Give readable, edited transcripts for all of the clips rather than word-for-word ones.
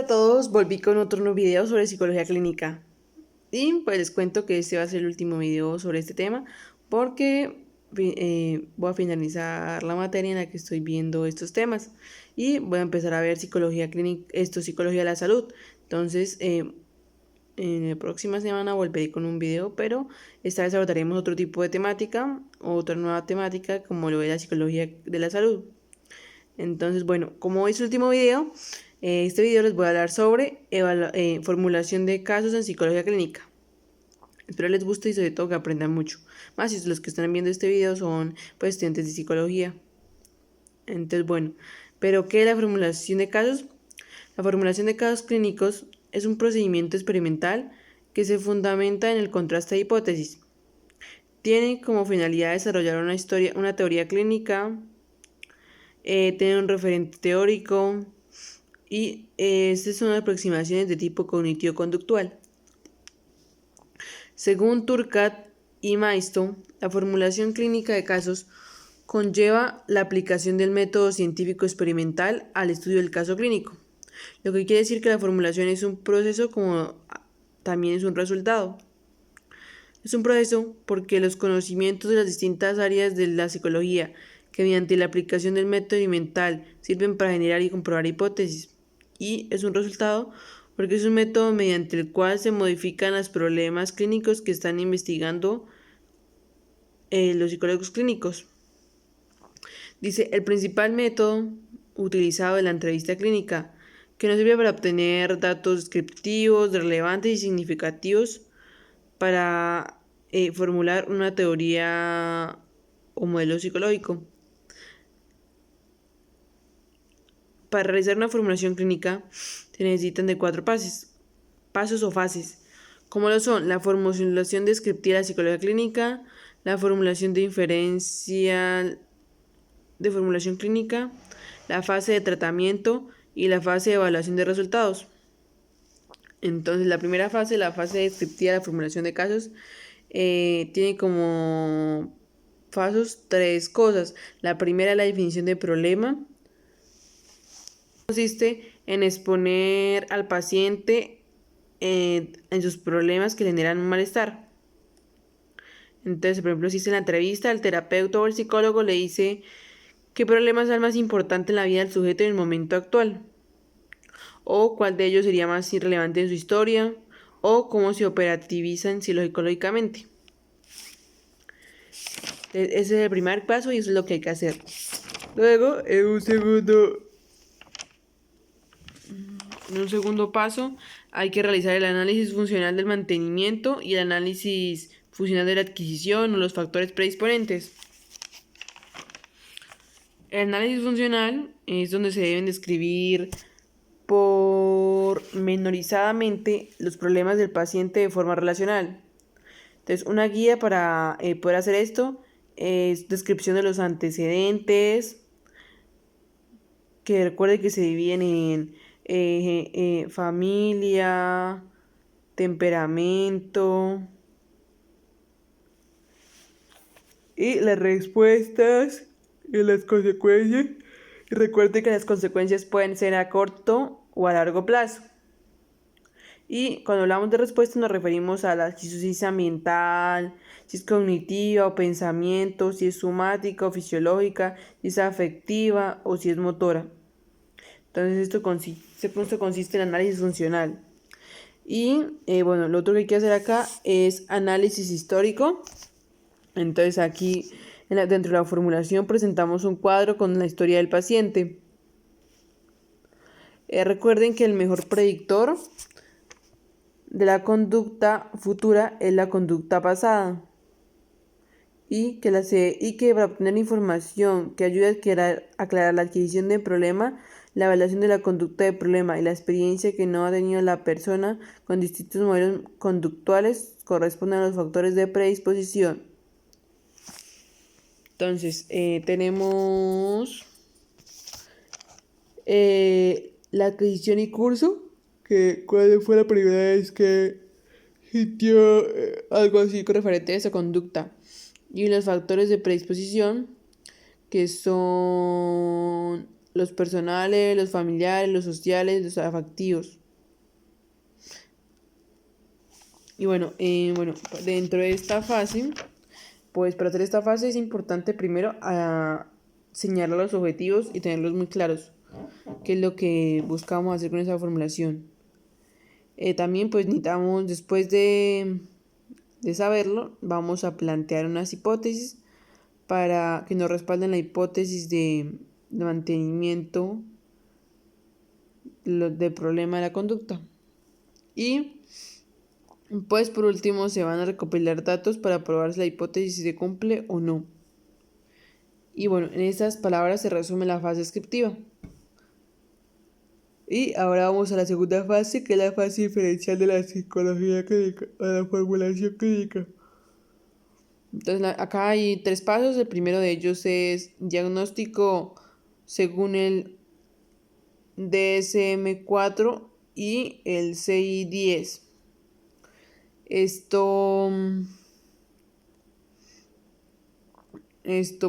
a todos, volví con otro nuevo video sobre psicología clínica y pues les cuento que este va a ser el último video sobre este tema porque voy a finalizar la materia en la que estoy viendo estos temas y voy a empezar a ver psicología clínica, psicología de la salud. Entonces, en la próxima semana volveré con un video, pero esta vez abordaremos otro tipo de temática, otra nueva temática como lo es la psicología de la salud. Entonces, bueno, como es el último video, este video les voy a hablar sobre formulación de casos en psicología clínica. Espero les guste y sobre todo que aprendan mucho. Más si los que están viendo este video son pues estudiantes de psicología. Entonces, bueno, ¿pero qué es la formulación de casos? La formulación de casos clínicos es un procedimiento experimental que se fundamenta en el contraste de hipótesis. Tiene como finalidad desarrollar una teoría clínica, tener un referente teórico y estas son aproximaciones de tipo cognitivo-conductual. Según Turcat y Maisto, la formulación clínica de casos conlleva la aplicación del método científico experimental al estudio del caso clínico, lo que quiere decir que la formulación es un proceso como también es un resultado. Es un proceso porque los conocimientos de las distintas áreas de la psicología que mediante la aplicación del método experimental sirven para generar y comprobar hipótesis. Y es un resultado porque es un método mediante el cual se modifican los problemas clínicos que están investigando los psicólogos clínicos. Dice, el principal método utilizado en la entrevista clínica, que nos sirve para obtener datos descriptivos, relevantes y significativos para formular una teoría o modelo psicológico. Para realizar una formulación clínica se necesitan de 4 pasos o fases, como lo son la formulación descriptiva de la psicología clínica, la formulación de inferencia de formulación clínica, la fase de tratamiento y la fase de evaluación de resultados. Entonces, la primera fase, la fase descriptiva de la formulación de casos, tiene como pasos 3 cosas. La primera es la definición de problema. Consiste en exponer al paciente en sus problemas que le generan un malestar. Entonces, por ejemplo, si es en la entrevista, el terapeuta o el psicólogo le dice qué problemas es el más importante en la vida del sujeto en el momento actual, o cuál de ellos sería más irrelevante en su historia, o cómo se operativizan psicológicamente. Ese es el primer paso y eso es lo que hay que hacer. Luego, en un segundo paso, hay que realizar el análisis funcional del mantenimiento y el análisis funcional de la adquisición o los factores predisponentes. El análisis funcional es donde se deben describir pormenorizadamente los problemas del paciente de forma relacional. Entonces, una guía para poder hacer esto es descripción de los antecedentes, que recuerde que se dividen en familia, temperamento y las respuestas y las consecuencias. Y recuerde que las consecuencias pueden ser a corto o a largo plazo. Y cuando hablamos de respuestas nos referimos a si es ambiental, si es cognitiva o pensamiento, si es somática o fisiológica, si es afectiva o si es motora. Entonces esto consiste en análisis funcional. Y bueno, lo otro que hay que hacer acá es análisis histórico. Entonces aquí dentro de la formulación presentamos un cuadro con la historia del paciente. Recuerden que el mejor predictor de la conducta futura es la conducta pasada y que para obtener información que ayude a aclarar la adquisición del problema, la evaluación de la conducta del problema y la experiencia que no ha tenido la persona con distintos modelos conductuales corresponden a los factores de predisposición. Entonces, tenemos la adquisición y curso, que cuál fue la primera vez que sintió algo así con referente a esa conducta, y los factores de predisposición, que son los personales, los familiares, los sociales, los afectivos. Y bueno, dentro de esta fase, pues para hacer esta fase es importante primero señalar los objetivos y tenerlos muy claros, qué es lo que buscamos hacer con esa formulación. También pues necesitamos, después de saberlo, vamos a plantear unas hipótesis para que nos respalden la hipótesis de mantenimiento del problema de la conducta. Y pues por último se van a recopilar datos para probar si la hipótesis se cumple o no. Y bueno, en estas palabras se resume la fase descriptiva. Y ahora vamos a la segunda fase, que es la fase diferencial de la psicología clínica, a la formulación clínica. Entonces acá hay 3 pasos. El primero de ellos es diagnóstico según el DSM-4 y el CI-10. Esto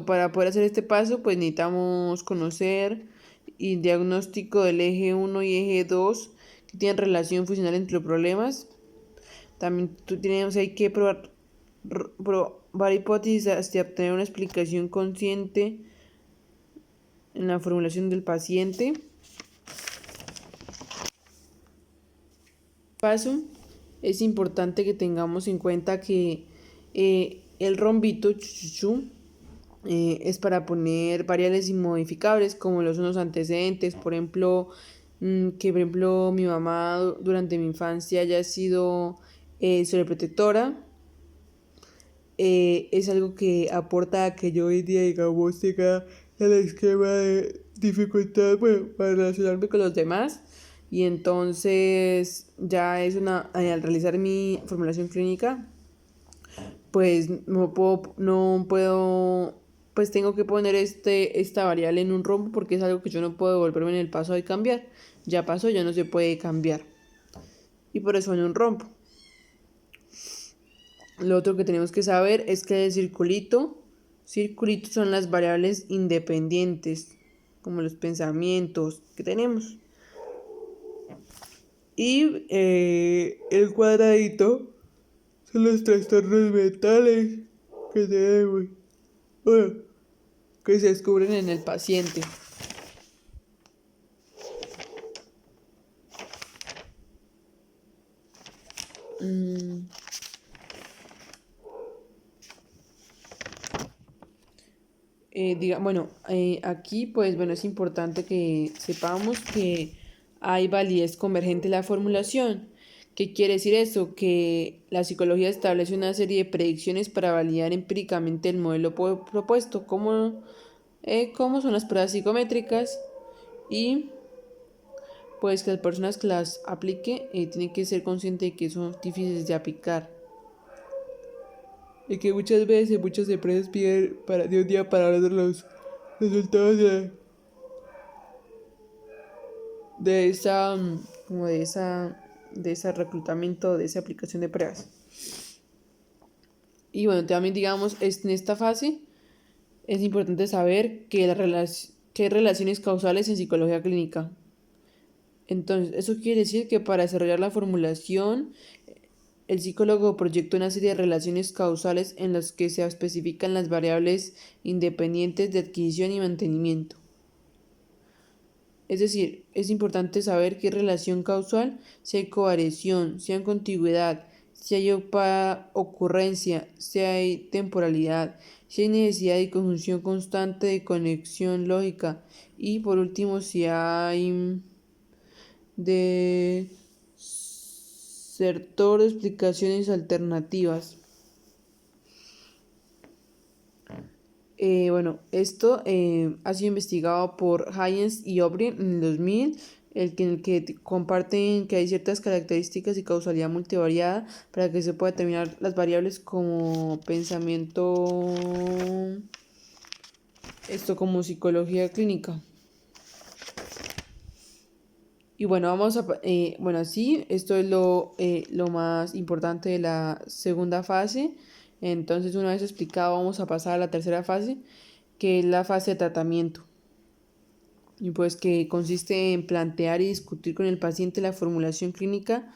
para poder hacer este paso, pues necesitamos conocer el diagnóstico del eje 1 y eje 2 que tienen relación funcional entre los problemas. También hay que probar hipótesis hasta obtener una explicación consciente en la formulación del paciente. Paso, es importante que tengamos en cuenta que el rombito es para poner variables inmodificables como lo son los antecedentes. Por ejemplo, que por ejemplo mi mamá durante mi infancia haya sido sobreprotectora. Es algo que aporta a que yo hoy día, digamos, tenga el esquema de dificultad para relacionarme con los demás. Y entonces ya al realizar mi formulación clínica, pues no puedo, pues tengo que poner esta variable en un rombo porque es algo que yo no puedo devolverme en el pasado y cambiar. Ya pasó, ya no se puede cambiar. Y por eso en un rombo. Lo otro que tenemos que saber es que el circulitos son las variables independientes, como los pensamientos que tenemos. Y el cuadradito son los trastornos mentales que tenemos, que se descubren en el paciente. Aquí pues es importante que sepamos que hay validez convergente en la formulación. ¿Qué quiere decir eso? Que la psicología establece una serie de predicciones para validar empíricamente el modelo propuesto, como son las pruebas psicométricas, y pues que las personas que las apliquen tienen que ser conscientes de que son difíciles de aplicar. Y que muchas veces muchas empresas piden de un día para otro los resultados de ese reclutamiento, de esa aplicación de pruebas. Y bueno, también digamos, en esta fase es importante saber que hay relaciones causales en psicología clínica. Entonces, eso quiere decir que para desarrollar la formulación, el psicólogo proyecta una serie de relaciones causales en las que se especifican las variables independientes de adquisición y mantenimiento. Es decir, es importante saber qué relación causal, si hay covariación, si hay contigüidad, si hay ocurrencia, si hay temporalidad, si hay necesidad de conjunción constante de conexión lógica y por último si hay desertor de explicaciones alternativas. Esto ha sido investigado por Haynes y O'Brien en el 2000, en el que comparten que hay ciertas características y causalidad multivariada para que se pueda determinar las variables como pensamiento, como psicología clínica. Y así, esto es lo más importante de la segunda fase. Entonces, una vez explicado, vamos a pasar a la tercera fase, que es la fase de tratamiento. y pues que consiste en plantear y discutir con el paciente la formulación clínica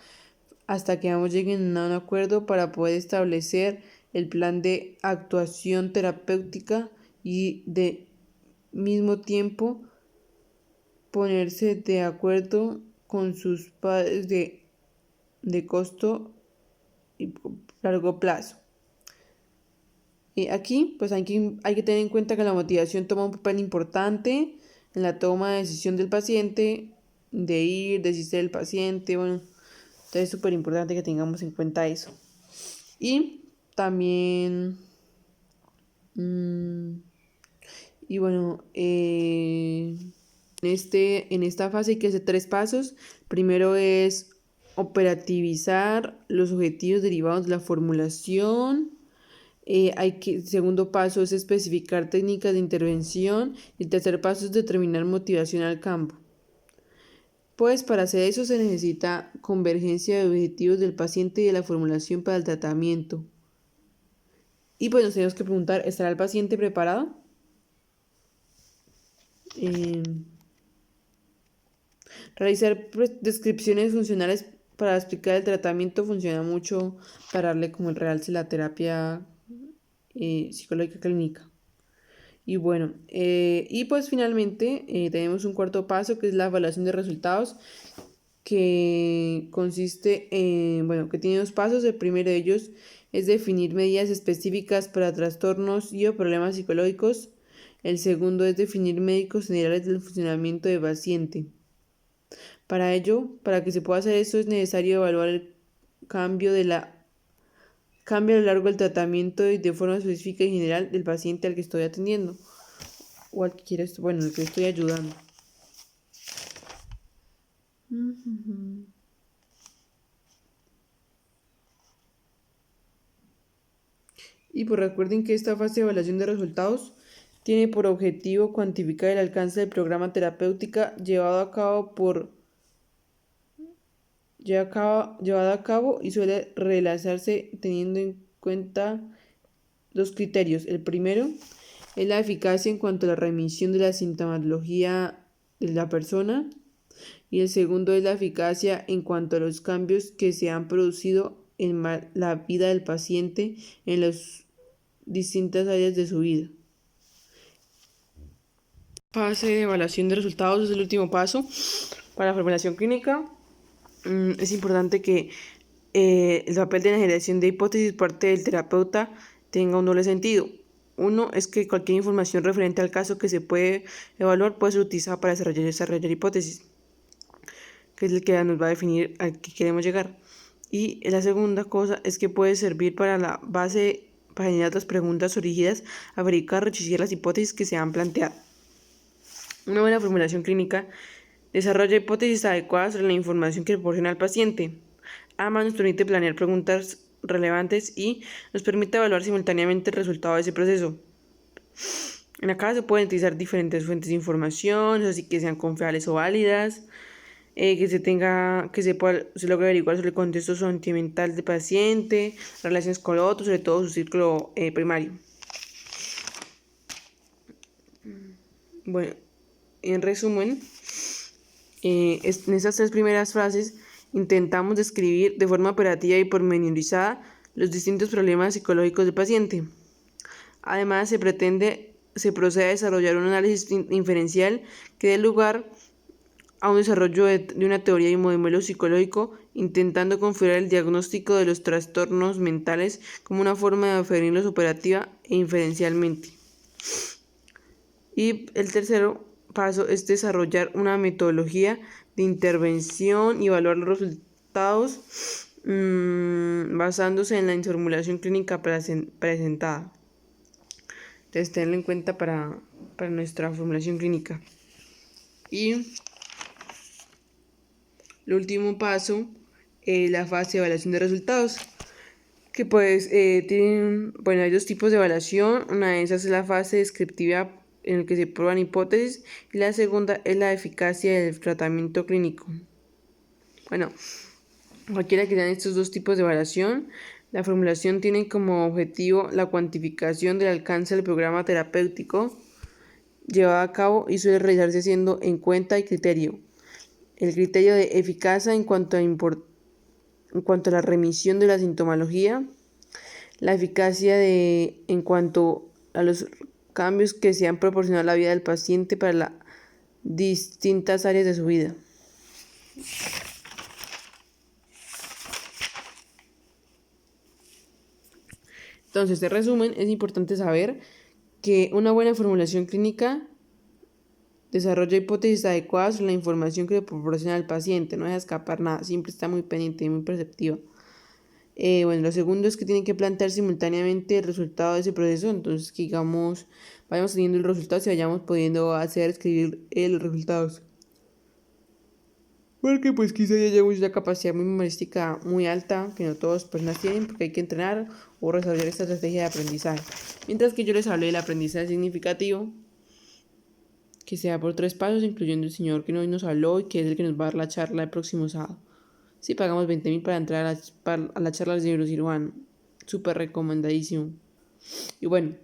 hasta que ambos lleguen a un acuerdo para poder establecer el plan de actuación terapéutica y de mismo tiempo ponerse de acuerdo con sus padres de costo y largo plazo. Aquí pues hay que tener en cuenta que la motivación toma un papel importante en la toma de decisión del paciente, de ir, desistir del paciente, bueno, entonces es súper importante que tengamos en cuenta eso. Y también, y bueno, en esta fase hay que hacer 3 pasos. Primero es operativizar los objetivos derivados de la formulación. El segundo paso es especificar técnicas de intervención y el tercer paso es determinar motivación al campo. Pues para hacer eso se necesita convergencia de objetivos del paciente y de la formulación para el tratamiento. Y pues nos tenemos que preguntar, ¿estará el paciente preparado? Realizar descripciones funcionales para explicar el tratamiento funciona mucho para darle como el realce a la terapia psicológica clínica. Y bueno, y pues finalmente tenemos un cuarto paso que es la evaluación de resultados, que consiste en, bueno, que tiene 2 pasos. El primero de ellos es definir medidas específicas para trastornos y o problemas psicológicos. El segundo es definir médicos generales del funcionamiento del paciente. Para ello, para que se pueda hacer esto, es necesario evaluar el cambio a lo largo del tratamiento y de forma específica y general del paciente al que estoy atendiendo o al que al que estoy ayudando. Y pues recuerden que esta fase de evaluación de resultados tiene por objetivo cuantificar el alcance del programa terapéutica llevado a cabo y suele realizarse teniendo en cuenta 2 criterios. El primero es la eficacia en cuanto a la remisión de la sintomatología de la persona y el segundo es la eficacia en cuanto a los cambios que se han producido en la vida del paciente en las distintas áreas de su vida. Fase de evaluación de resultados es el último paso para la formulación clínica. Es importante que el papel de la generación de hipótesis por parte del terapeuta tenga un doble sentido. Uno es que cualquier información referente al caso que se puede evaluar puede ser utilizada para desarrollar hipótesis, que es el que nos va a definir al que queremos llegar. Y la segunda cosa es que puede servir para la base para generar las preguntas origidas a verificar, rechazar las hipótesis que se han planteado. Una buena formulación clínica desarrolla hipótesis adecuadas sobre la información que proporciona al paciente. Además, nos permite planear preguntas relevantes y nos permite evaluar simultáneamente el resultado de ese proceso. En acá se pueden utilizar diferentes fuentes de información, así que sean confiables o válidas, que se logre averiguar sobre el contexto sentimental del paciente, relaciones con otros, sobre todo su círculo primario. Bueno, en resumen, en estas 3 primeras frases intentamos describir de forma operativa y pormenorizada los distintos problemas psicológicos del paciente. Además, se procede a desarrollar un análisis inferencial que dé lugar a un desarrollo de una teoría y un modelo psicológico, intentando configurar el diagnóstico de los trastornos mentales como una forma de definirlos operativa e inferencialmente. Y el tercer paso es desarrollar una metodología de intervención y evaluar los resultados basándose en la formulación clínica presentada. Entonces, tenerlo en cuenta para nuestra formulación clínica. Y el último paso es la fase de evaluación de resultados, que pues hay 2 tipos de evaluación. Una de esas es la fase descriptiva en la que se prueban hipótesis y la segunda es la eficacia del tratamiento clínico. Bueno, cualquiera que sean estos 2 tipos de evaluación, la formulación tiene como objetivo la cuantificación del alcance del programa terapéutico llevada a cabo y suele realizarse haciendo en cuenta y criterio. El criterio de eficacia en cuanto a la remisión de la sintomología, la eficacia en cuanto a los cambios que se han proporcionado a la vida del paciente para las distintas áreas de su vida. Entonces, de resumen, es importante saber que una buena formulación clínica desarrolla hipótesis adecuadas sobre la información que le proporciona al paciente, no deja escapar nada, siempre está muy pendiente y muy perceptiva. Bueno, lo segundo es que tienen que plantear simultáneamente el resultado de ese proceso, entonces que digamos, vayamos teniendo el resultado y vayamos pudiendo escribir los resultados. Porque pues quizá ya llevamos una capacidad memorística muy alta, que no todas las personas tienen, porque hay que entrenar o desarrollar esta estrategia de aprendizaje. Mientras que yo les hablé del aprendizaje significativo, que sea por 3 pasos, incluyendo el señor que hoy nos habló y que es el que nos va a dar la charla el próximo sábado. Sí, pagamos 20.000 para entrar a la charla del neurocirujano. Súper recomendadísimo. Y bueno,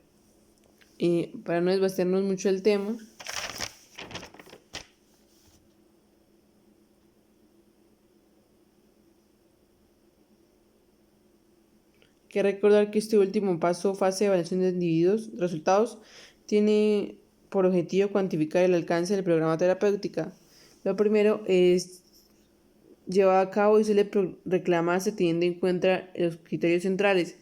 para no desbastarnos mucho el tema, que recordar que este último paso, fase de evaluación de individuos, resultados, tiene por objetivo cuantificar el alcance del programa terapéutica. Lo primero es llevar a cabo y se le reclamarse teniendo en cuenta los criterios centrales.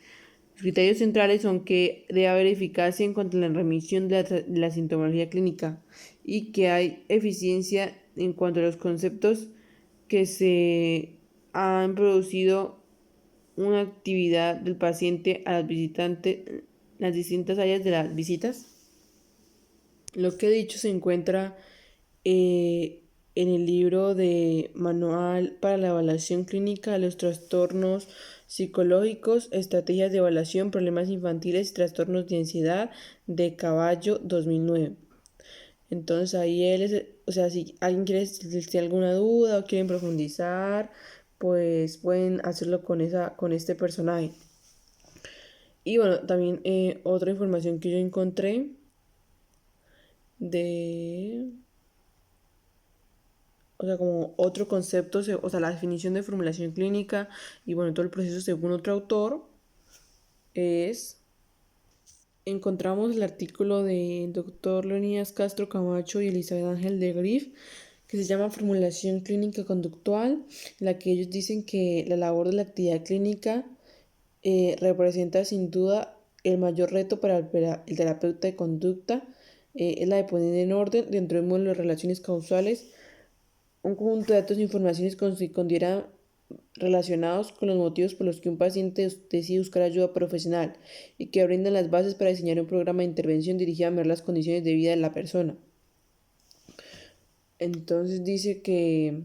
Los criterios centrales son que debe haber eficacia en cuanto a la remisión de la sintomología clínica y que hay eficiencia en cuanto a los conceptos que se han producido una actividad del paciente a las visitantes, las distintas áreas de las visitas. Lo que he dicho se encuentra en el libro de Manual para la Evaluación Clínica de los Trastornos Psicológicos, Estrategias de Evaluación, Problemas Infantiles y Trastornos de Ansiedad de Caballo 2009. Entonces ahí si alguien quiere, si tiene alguna duda o quieren profundizar, pues pueden hacerlo con este personaje. Y bueno, también otra información que yo encontré como otro concepto, la definición de formulación clínica y bueno, todo el proceso según otro autor encontramos el artículo del doctor Leonidas Castro Camacho y Elizabeth Ángel de Griff, que se llama Formulación Clínica Conductual, en la que ellos dicen que la labor de la actividad clínica representa sin duda el mayor reto para el terapeuta de conducta, es la de poner en orden dentro del modelo de relaciones causales un conjunto de datos e informaciones consideran relacionados con los motivos por los que un paciente decide buscar ayuda profesional y que brindan las bases para diseñar un programa de intervención dirigido a mejorar las condiciones de vida de la persona. Entonces dice que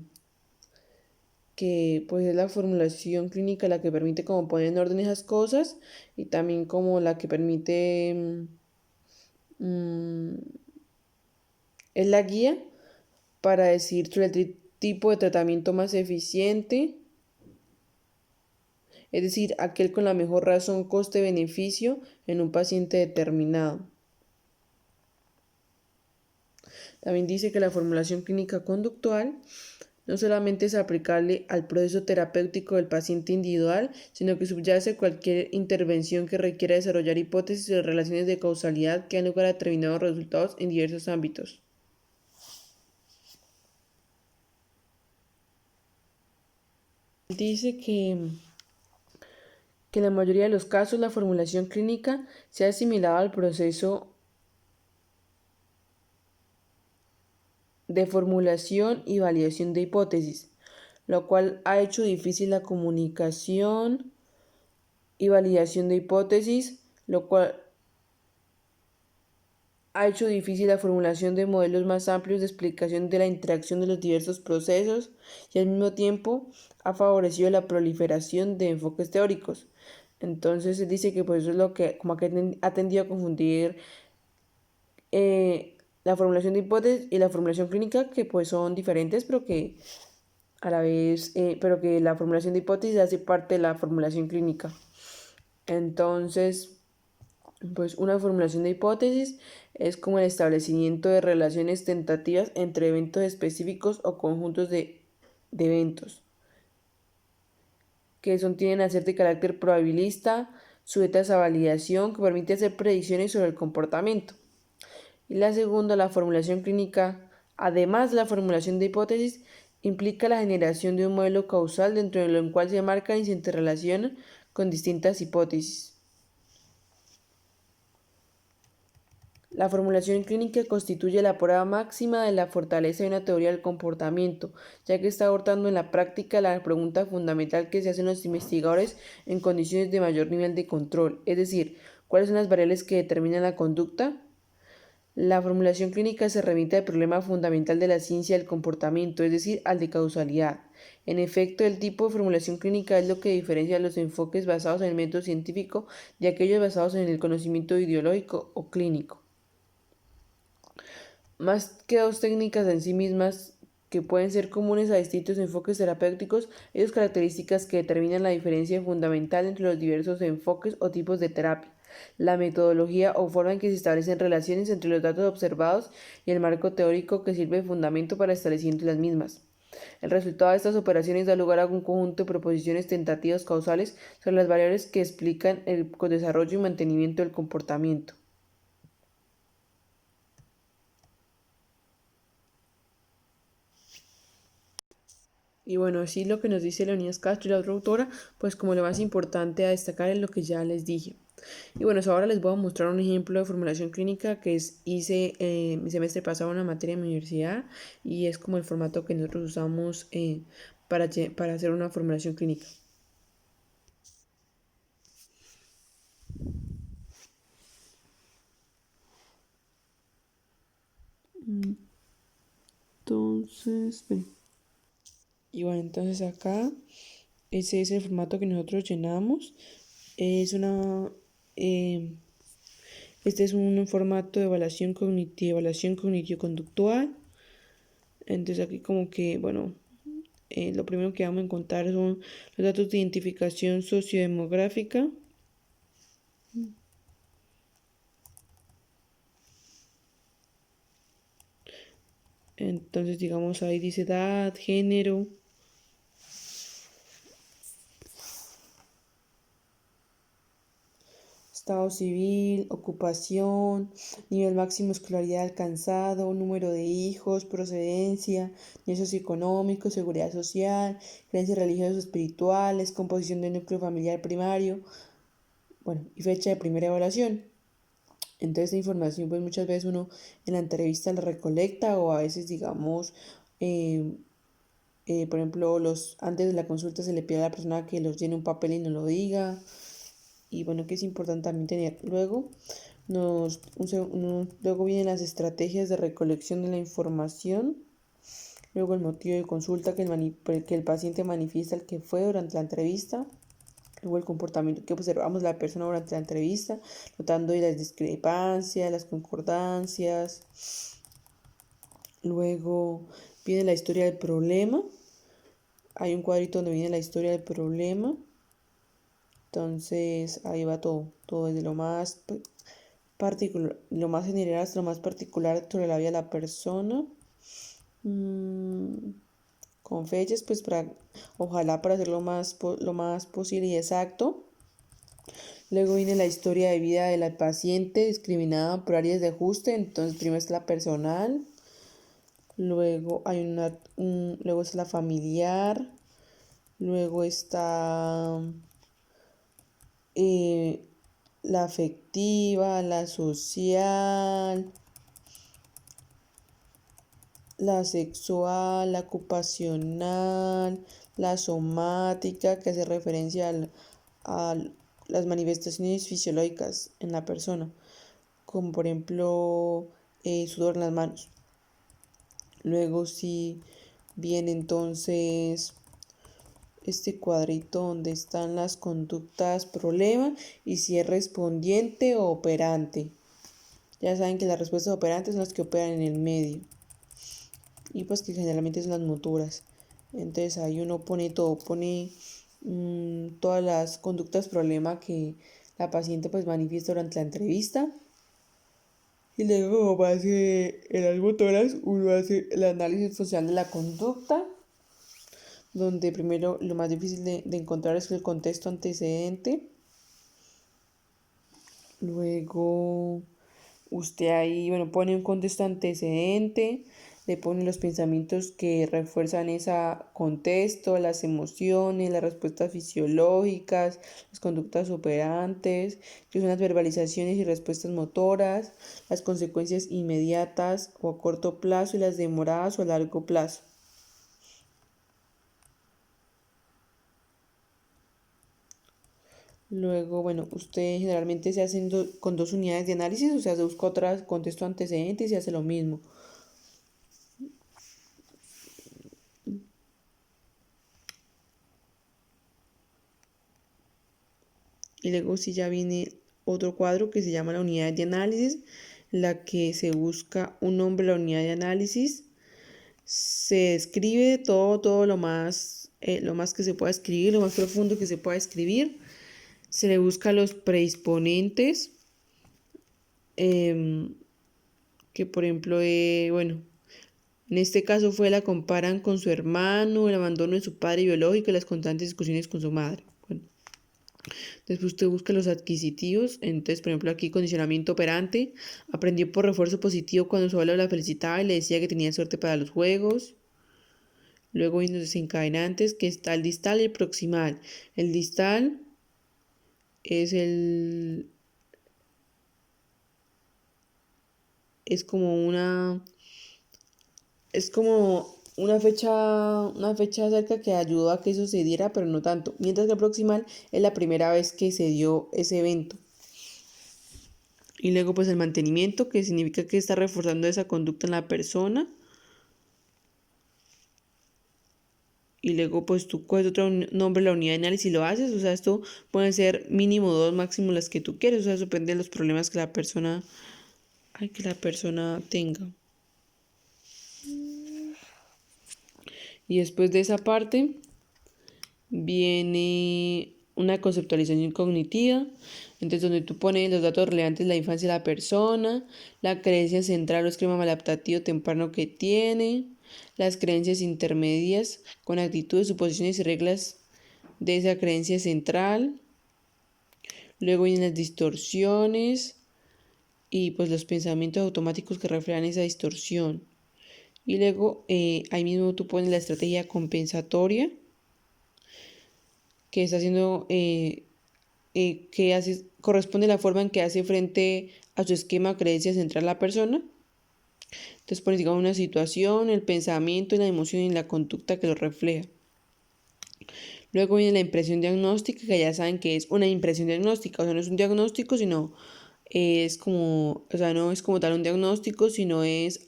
pues es la formulación clínica la que permite como poner en orden esas cosas y también como la que permite es la guía para decir sobre el tipo de tratamiento más eficiente, es decir, aquel con la mejor razón coste-beneficio en un paciente determinado. También dice que la formulación clínica conductual no solamente es aplicable al proceso terapéutico del paciente individual, sino que subyace cualquier intervención que requiera desarrollar hipótesis de relaciones de causalidad que dan lugar a determinados resultados en diversos ámbitos. Dice que en la mayoría de los casos la formulación clínica se ha asimilado al proceso de formulación y validación de hipótesis, lo cual ha hecho difícil la comunicación y validación de hipótesis, lo cual ha hecho difícil la formulación de modelos más amplios de explicación de la interacción de los diversos procesos y al mismo tiempo ha favorecido la proliferación de enfoques teóricos. Entonces se dice que pues eso es lo que como que ha tendido a confundir la formulación de hipótesis y la formulación clínica, que pues son diferentes, pero que a la vez, pero que la formulación de hipótesis hace parte de la formulación clínica. Entonces, Pues una formulación de hipótesis es como el establecimiento de relaciones tentativas entre eventos específicos o conjuntos de eventos que tienden a ser de carácter probabilista, sujetas a validación, que permite hacer predicciones sobre el comportamiento. Y la segunda, la formulación clínica, además de la formulación de hipótesis, implica la generación de un modelo causal dentro de lo cual se marcan y se interrelacionan con distintas hipótesis. La formulación clínica constituye la prueba máxima de la fortaleza de una teoría del comportamiento, ya que está abordando en la práctica la pregunta fundamental que se hacen los investigadores en condiciones de mayor nivel de control, es decir, ¿cuáles son las variables que determinan la conducta? La formulación clínica se remite al problema fundamental de la ciencia del comportamiento, es decir, al de causalidad. En efecto, el tipo de formulación clínica es lo que diferencia los enfoques basados en el método científico de aquellos basados en el conocimiento ideológico o clínico. Más que dos técnicas en sí mismas que pueden ser comunes a distintos enfoques terapéuticos, hay dos características que determinan la diferencia fundamental entre los diversos enfoques o tipos de terapia: la metodología o forma en que se establecen relaciones entre los datos observados y el marco teórico que sirve de fundamento para establecimiento de las mismas. El resultado de estas operaciones da lugar a un conjunto de proposiciones tentativas causales sobre las variables que explican el desarrollo y mantenimiento del comportamiento. Y bueno, así lo que nos dice Leonidas Castro y la otra autora, pues como lo más importante a destacar es lo que ya les dije. Y bueno, ahora les voy a mostrar un ejemplo de formulación clínica que hice mi semestre pasado en una materia en mi universidad, y es como el formato que nosotros usamos para hacer una formulación clínica. Entonces, y bueno, entonces acá ese es el formato que nosotros llenamos. Es una Este es un formato de evaluación cognitivo-conductual. Entonces aquí como que, bueno, lo primero que vamos a encontrar son los datos de identificación sociodemográfica. Entonces, digamos, ahí dice edad, género, estado civil, ocupación, nivel máximo de escolaridad alcanzado, número de hijos, procedencia, nivel socioeconómico, seguridad social, creencias religiosas o espirituales, composición del núcleo familiar primario, bueno, y fecha de primera evaluación. Entonces, esta información, pues muchas veces uno en la entrevista la recolecta, o a veces, digamos, por ejemplo, antes de la consulta se le pide a la persona que los llene un papel y nos lo diga. Y bueno, que es importante también tener. Luego vienen las estrategias de recolección de la información. Luego el motivo de consulta que el paciente manifiesta el que fue durante la entrevista. Luego el comportamiento que observamos de la persona durante la entrevista, notando las discrepancias, las concordancias. Luego viene la historia del problema. Hay un cuadrito donde viene la historia del problema. Entonces ahí va todo desde lo más particular, lo más general hasta lo más particular sobre la vida de la persona. Con fechas, pues ojalá para hacerlo lo más posible y exacto. Luego viene la historia de vida de la paciente discriminada por áreas de ajuste. Entonces primero es la personal, luego luego es la familiar, luego está la afectiva, la social, la sexual, la ocupacional, la somática, que hace referencia a las manifestaciones fisiológicas en la persona, como por ejemplo sudor en las manos. Luego sí viene entonces este cuadrito donde están las conductas problema y si es respondiente o operante. Ya saben que las respuestas operantes son las que operan en el medio, y pues que generalmente son las motoras. Entonces ahí uno pone todo, pone todas las conductas problema que la paciente pues manifiesta durante la entrevista. Y luego, como hace en las motoras, uno hace el análisis social de la conducta, donde primero lo más difícil de encontrar es el contexto antecedente. Luego usted ahí, bueno, pone un contexto antecedente, le pone los pensamientos que refuerzan ese contexto, las emociones, las respuestas fisiológicas, las conductas operantes, que son las verbalizaciones y respuestas motoras, las consecuencias inmediatas o a corto plazo y las demoradas o a largo plazo. Luego, bueno, usted generalmente se hace con 2 unidades de análisis, o sea, se busca otras contexto antecedente y se hace lo mismo. Y luego sí ya viene otro cuadro que se llama la unidad de análisis, la que se busca un nombre a la unidad de análisis. Se escribe todo lo más que se pueda escribir, lo más profundo que se pueda escribir. Se le busca los predisponentes, que por ejemplo, bueno, en este caso la comparan con su hermano, el abandono de su padre biológico y las constantes discusiones con su madre. Bueno, después usted busca los adquisitivos. Entonces, por ejemplo, aquí condicionamiento operante. Aprendió por refuerzo positivo cuando su abuelo la felicitaba y le decía que tenía suerte para los juegos. Luego vienen los desencadenantes, que está el distal y el proximal. El distal es es como una fecha cerca que ayudó a que eso se diera, pero no tanto. Mientras que el proximal es la primera vez que se dio ese evento. Y luego pues el mantenimiento, que significa que está reforzando esa conducta en la persona. Y luego pues tú coges otro nombre de la unidad de análisis y lo haces. O sea, esto puede ser mínimo 2, máximo las que tú quieres. O sea, eso depende de los problemas que la persona tenga. Y después de esa parte viene una conceptualización cognitiva, entonces donde tú pones los datos relevantes de la infancia de la persona, la creencia central o esquema maladaptativo temprano que tiene, las creencias intermedias con actitudes, suposiciones y reglas de esa creencia central. Luego vienen las distorsiones y pues los pensamientos automáticos que reflejan esa distorsión. Y luego ahí mismo tú pones la estrategia compensatoria, que está haciendo corresponde a la forma en que hace frente a su esquema o creencia central la persona. Entonces pones, digamos, una situación, el pensamiento, la emoción y la conducta que lo refleja. Luego viene la impresión diagnóstica, que ya saben que es una impresión diagnóstica, o sea, no es un diagnóstico, sino es como, o sea, no es como tal un diagnóstico, sino es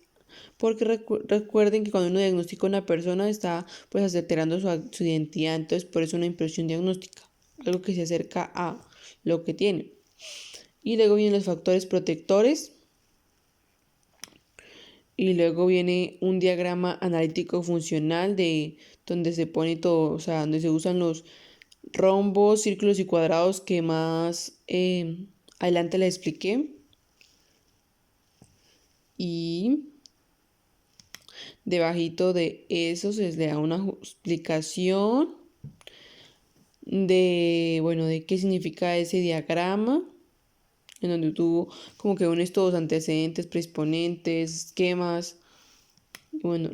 porque recuerden que cuando uno diagnostica a una persona está pues alterando su identidad, entonces por eso una impresión diagnóstica, algo que se acerca a lo que tiene. Y luego vienen los factores protectores. Y luego viene un diagrama analítico funcional de donde se pone todo, o sea, donde se usan los rombos, círculos y cuadrados que más adelante les expliqué. Y debajito de eso se les da una explicación de qué significa ese diagrama, en donde tú como que unes todos antecedentes, predisponentes, esquemas. Bueno,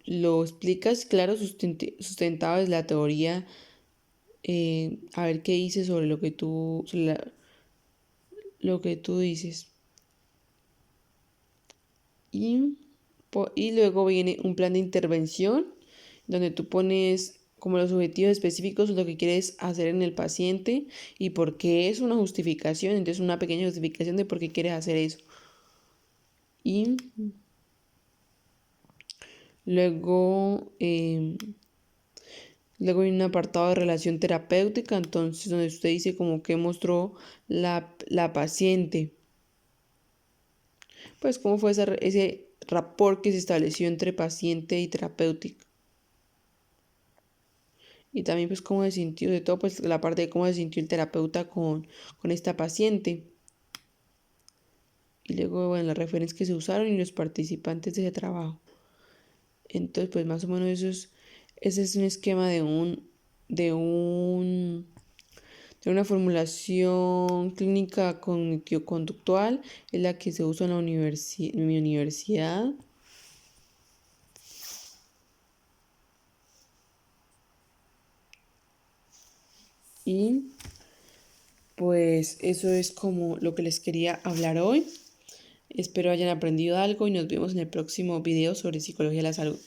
lo explicas, claro, sustentado desde la teoría, a ver qué dices sobre lo que tú dices. Y, y luego viene un plan de intervención, donde tú pones como los objetivos específicos, lo que quieres hacer en el paciente y por qué es una justificación, entonces una pequeña justificación de por qué quieres hacer eso. Y luego... Luego hay un apartado de relación terapéutica, entonces donde usted dice como que mostró la paciente. Pues cómo fue ese rapport que se estableció entre paciente y terapéutica. y también pues cómo se sintió, de todo pues la parte de cómo se sintió el terapeuta con esta paciente. Y luego, bueno, las referencias que se usaron y los participantes de ese trabajo. Entonces, pues más o menos ese es un esquema de de una formulación clínica cognitivo-conductual, es la que se usa en en mi universidad. Y pues eso es como lo que les quería hablar hoy. Espero hayan aprendido algo y nos vemos en el próximo video sobre psicología de la salud.